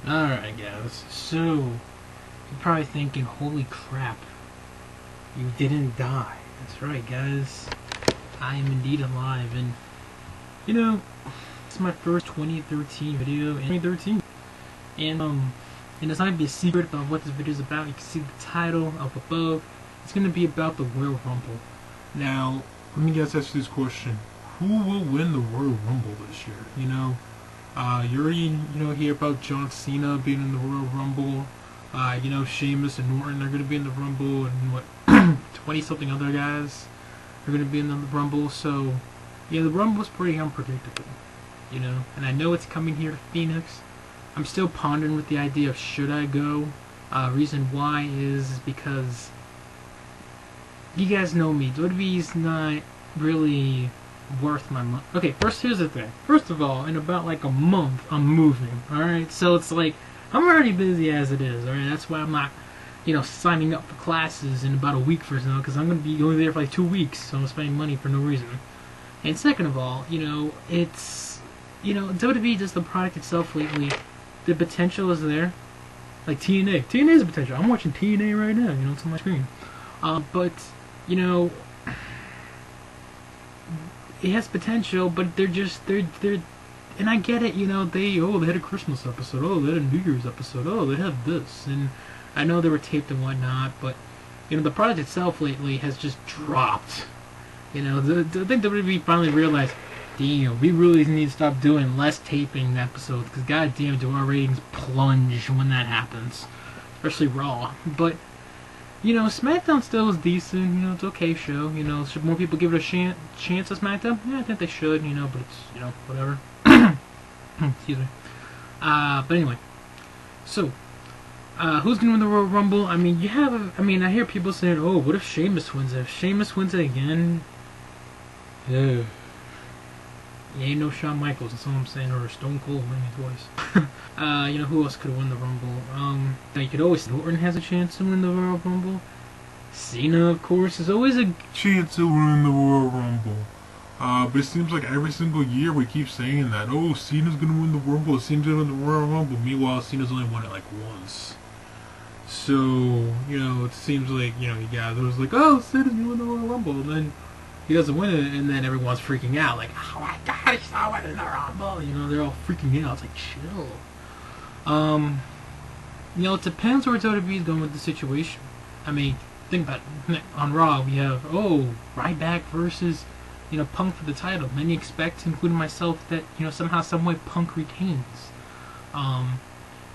Alright guys, so you're probably thinking, holy crap, you didn't die. That's right guys, I am indeed alive, and you know, it's my first 2013 video in 2013, and it's not going to be a secret about what this video is about. You can see the title up above. It's going to be about the Royal Rumble. Now, let me guys ask you this question. Who will win the Royal Rumble this year? You already, hear about John Cena being in the Royal Rumble. Sheamus and Orton are going to be in the Rumble, and what, 20-something other guys are going to be in the Rumble. So, yeah, the Rumble is pretty unpredictable, and I know it's coming here to Phoenix. I'm still pondering with the idea of should I go. Reason why is because you guys know me. WWE's not really worth my money. Okay, here's the thing. First of all, in about like a month, I'm moving. Alright, so it's like, I'm already busy as it is. Alright, that's why I'm not, signing up for classes in about a week for now, because I'm going to be only there for like 2 weeks, so I'm spending money for no reason. And second of all, it's, WWE does the product itself lately. The potential is there. Like TNA. TNA is potential. I'm watching TNA right now, it's on my screen. But, it has potential, but they're and I get it, they had a Christmas episode, they had a New Year's episode, they have this, and I know they were taped and whatnot, but, the product itself lately has just dropped. I think WWE finally realized, damn, we really need to stop doing less taping episodes, because goddamn do our ratings plunge when that happens. Especially Raw. But, SmackDown still is decent, it's an okay show, should more people give it a chance at SmackDown? Yeah, I think they should, but it's, whatever. Excuse me. But anyway, so, who's gonna win the Royal Rumble? I mean, I hear people saying, oh, what if Sheamus wins it? If Sheamus wins it again, yeah. You ain't no Shawn Michaels, that's all I'm saying, or Stone Cold winning it twice. Who else could win the Rumble? Now you could always say Orton has a chance to win the Royal Rumble. Cena, of course, is always a chance to win the Royal Rumble. But it seems like every single year we keep saying that, oh, Cena's gonna win the Rumble, Cena's gonna win the Royal Rumble. Meanwhile, Cena's only won it like once. So, it seems like, you got those like, oh, Cena's gonna win the Royal Rumble, and then he doesn't win it, and then everyone's freaking out, like, oh my god, he's not winning the Rumble, they're all freaking out. It's like, chill. It depends where WWE is going with the situation. I mean, think about it. On Raw, we have, Ryback versus, Punk for the title. Many expect, including myself, that, somehow, someway, Punk retains.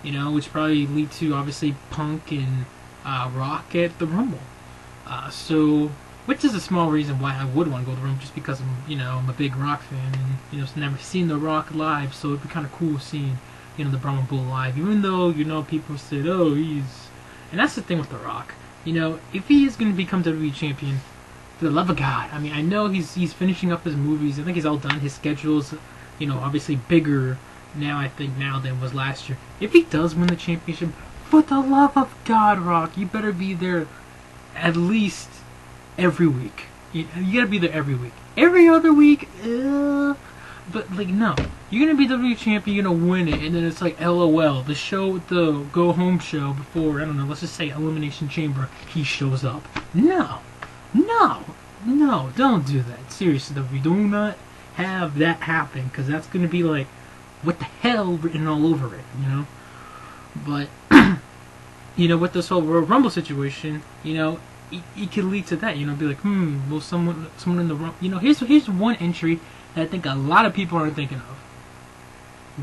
Which probably lead to, obviously, Punk and Rock at the Rumble. Which is a small reason why I would want to go to the Rumble, just because I'm a big Rock fan, and, never seen The Rock live, so it'd be kind of cool seeing, the Rumble live, even though, people said, oh, he's... And that's the thing with The Rock. If he is going to become WWE Champion, for the love of God, I mean, I know he's finishing up his movies, I think he's all done, his schedule's, obviously bigger now, I think, now than was last year. If he does win the championship, for the love of God, Rock, you better be there at least every week. You gotta be there every week. Every other week, but like, no. You're gonna be WWE champion, you're gonna win it, and then it's like, LOL, the show, the go home show before, I don't know, let's just say Elimination Chamber, he shows up. No, don't do that. Seriously, we do not have that happen, because that's gonna be like, what the hell written all over it, But, with this whole Royal Rumble situation, it could lead to that, be like, will someone in the Rumble, here's one entry that I think a lot of people aren't thinking of.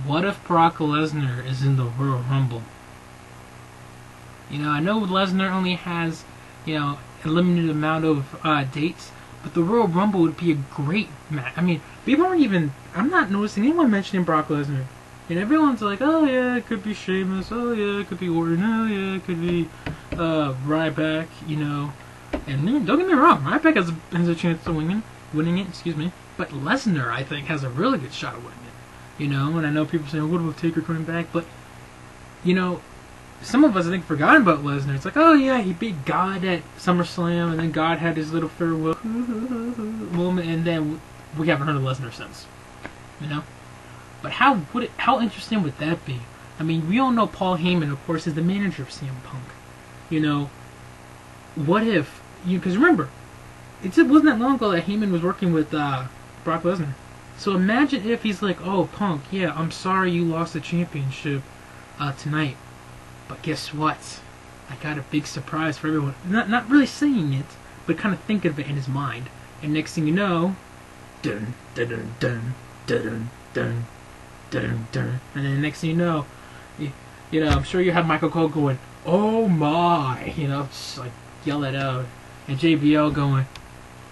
What if Brock Lesnar is in the Royal Rumble? I know Lesnar only has, a limited amount of dates, but the Royal Rumble would be a great match. I mean, people aren't even, I'm not noticing anyone mentioning Brock Lesnar. And everyone's like, oh yeah, it could be Sheamus, oh yeah, it could be Orton, oh yeah, it could be Ryback, And don't get me wrong, Ryback has a chance of winning it, excuse me. But Lesnar, I think, has a really good shot of winning it. And I know people saying, what about Taker coming back? But, some of us, I think, forgotten about Lesnar. It's like, oh yeah, he beat God at SummerSlam, and then God had his little farewell moment, and then we haven't heard of Lesnar since. But how interesting would that be? I mean, we all know Paul Heyman, of course, is the manager of CM Punk. You know, what if, because remember, it wasn't that long ago that Heyman was working with Brock Lesnar. So imagine if he's like, oh, Punk, yeah, I'm sorry you lost the championship tonight. But guess what? I got a big surprise for everyone. Not really saying it, but kind of thinking of it in his mind. And next thing you know, dun dun dun dun dun dun dun dun, and then the next thing you know, you know, I'm sure you have Michael Cole going, oh my, you know, just like yell it out, and JBL going,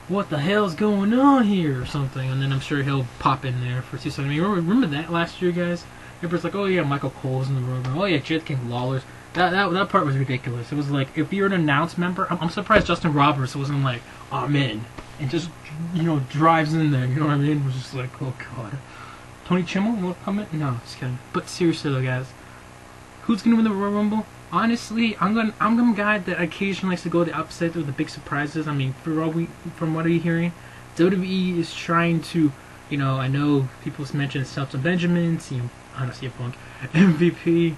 what the hell's going on here, or something, and then I'm sure he'll pop in there for 2 seconds. I mean, remember that last year, guys? Everybody's like, oh yeah, Michael Cole's in the room, oh yeah, Jet King Lawler's. That part was ridiculous. It was like, if you're an announced member, I'm surprised Justin Roberts wasn't like, I'm in, and just, you know, drives in there, you know what I mean? It was just like, oh god. Tony Chimmel, you want to come in? No, just kidding. But seriously though, guys, who's gonna win the Royal Rumble? Honestly, I'm the guy that occasionally likes to go the upset with the big surprises. I mean, from what I'm hearing, WWE is trying to, you know, I know people mentioned Shelton Benjamin, CM Punk, MVP,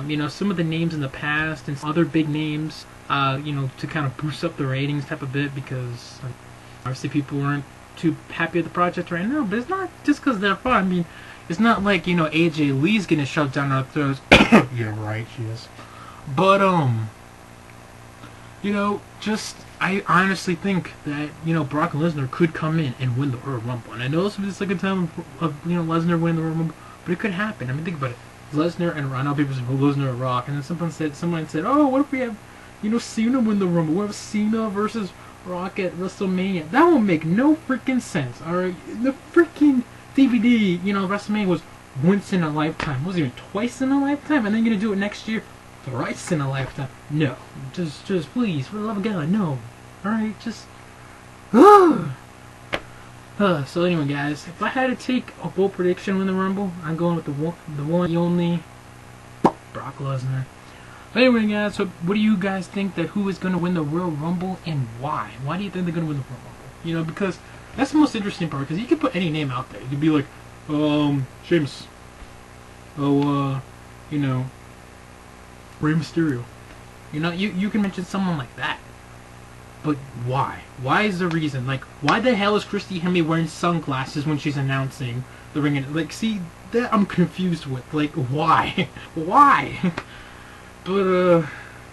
you know, some of the names in the past and other big names, you know, to kind of boost up the ratings type of bit, because obviously people weren't too happy with the project right now. But it's not just because they're fun. I mean, it's not like, you know, AJ Lee's getting shoved down our throats. Yeah, right, she is. But you know, just I honestly think that, you know, Brock Lesnar could come in and win the Royal Rumble. And I know this will be the second time of you know, Lesnar winning the Royal Rumble, but it could happen. I mean, think about it. Lesnar and I know people say, well, Lesnar and Rock, and then someone said, oh, what if we have, you know, Cena win the Rumble? What if Cena versus Rock at WrestleMania? That won't make no freaking sense. Alright, the freaking DVD, you know, WrestleMania was once in a lifetime. It wasn't even twice in a lifetime, and then you're gonna do it next year thrice in a lifetime. No, just please, for the love of God, no. Alright, just so anyway, guys, if I had to take a bold prediction in the Rumble, I'm going with the one, the only Brock Lesnar. But anyway, guys, so what do you guys think that who is going to win the Royal Rumble and why? Why do you think they're going to win the Royal Rumble? You know, because that's the most interesting part, because you can put any name out there. You could be like, Sheamus. Oh, you know, Rey Mysterio. You know, you can mention someone like that. But why? Why is the reason? Like, why the hell is Christy Hemme wearing sunglasses when she's announcing the ring? Like, see, that I'm confused with. Like, why? Why? But, yeah,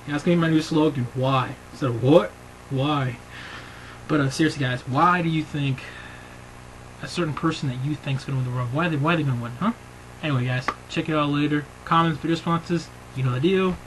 that's gonna be my new slogan. Why? So, what? Why? But, seriously, guys, why do you think a certain person that you think's gonna win the Rumble? Why are they gonna win, huh? Anyway, guys, check it out later. Comments, video responses, you know the deal.